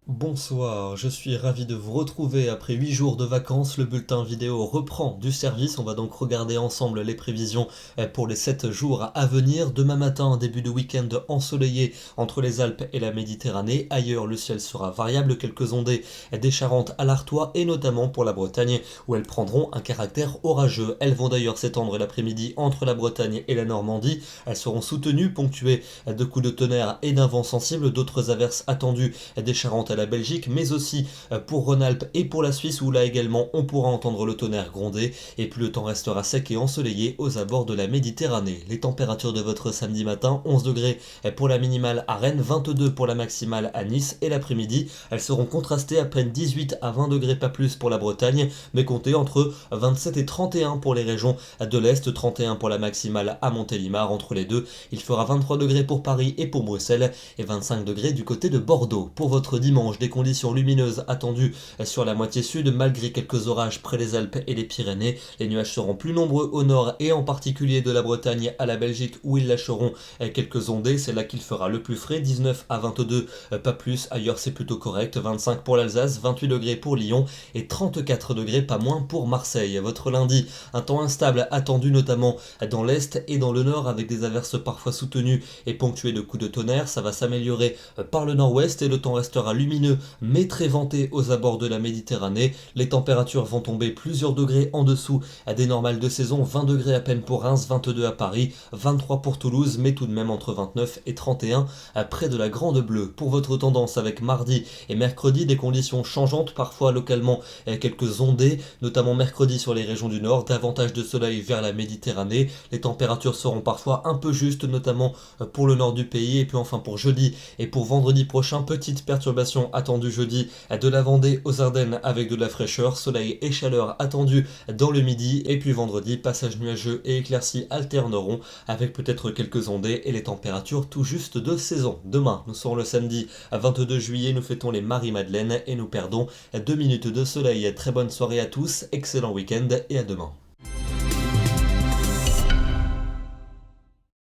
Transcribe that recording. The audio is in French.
Bonsoir, je suis ravi de vous retrouver après 8 jours de vacances. Le bulletin vidéo reprend du service. On va donc regarder ensemble les prévisions pour les 7 jours à venir. Demain matin, début de week-end ensoleillé entre les Alpes et la Méditerranée. Ailleurs, le ciel sera variable. Quelques ondées des Charentes à l'Artois et notamment pour la Bretagne où elles prendront un caractère orageux. Elles vont d'ailleurs s'étendre l'après-midi entre la Bretagne et la Normandie. Elles seront soutenues, ponctuées de coups de tonnerre et d'un vent sensible. D'autres averses attendues des Charentes à la Belgique, mais aussi pour Rhône-Alpes et pour la Suisse, où là également on pourra entendre le tonnerre gronder, et puis le temps restera sec et ensoleillé aux abords de la Méditerranée. Les températures de votre samedi matin: 11 degrés pour la minimale à Rennes, 22 pour la maximale à Nice, et l'après-midi, elles seront contrastées à peine 18 à 20 degrés, pas plus pour la Bretagne, mais comptez entre 27 et 31 pour les régions de l'Est, 31 pour la maximale à Montélimar. Entre les deux, il fera 23 degrés pour Paris et pour Bruxelles, et 25 degrés du côté de Bordeaux. Pour votre dimanche, des conditions lumineuses attendues sur la moitié sud, malgré quelques orages près des Alpes et les Pyrénées. Les nuages seront plus nombreux au nord et en particulier de la Bretagne à la Belgique, où ils lâcheront quelques ondées. C'est là qu'il fera le plus frais, 19 à 22, pas plus. Ailleurs c'est plutôt correct, 25 pour l'Alsace, 28 degrés pour Lyon et 34 degrés pas moins pour Marseille. Votre lundi, un temps instable attendu notamment dans l'est et dans le nord, avec des averses parfois soutenues et ponctuées de coups de tonnerre. Ça va s'améliorer par le nord-ouest et le temps restera lumineux mais très venté aux abords de la Méditerranée. Les températures vont tomber plusieurs degrés en dessous des normales de saison, 20 degrés à peine pour Reims, 22 à Paris, 23 pour Toulouse, mais tout de même entre 29 et 31 près de la Grande Bleue. Pour votre tendance, avec mardi et mercredi, des conditions changeantes, parfois localement quelques ondées, notamment mercredi sur les régions du nord, davantage de soleil vers la Méditerranée. Les températures seront parfois un peu justes, notamment pour le nord du pays. Et puis enfin pour jeudi et pour vendredi prochain, petite perturbation attendue jeudi de la Vendée aux Ardennes avec de la fraîcheur, soleil et chaleur attendus dans le midi. Et puis vendredi, passage nuageux et éclaircies alterneront avec peut-être quelques ondées et les températures tout juste de saison. Demain, nous serons le samedi 22 juillet, nous fêtons les Marie-Madeleine et nous perdons 2 minutes de soleil. Très bonne soirée à tous, excellent week-end et à demain.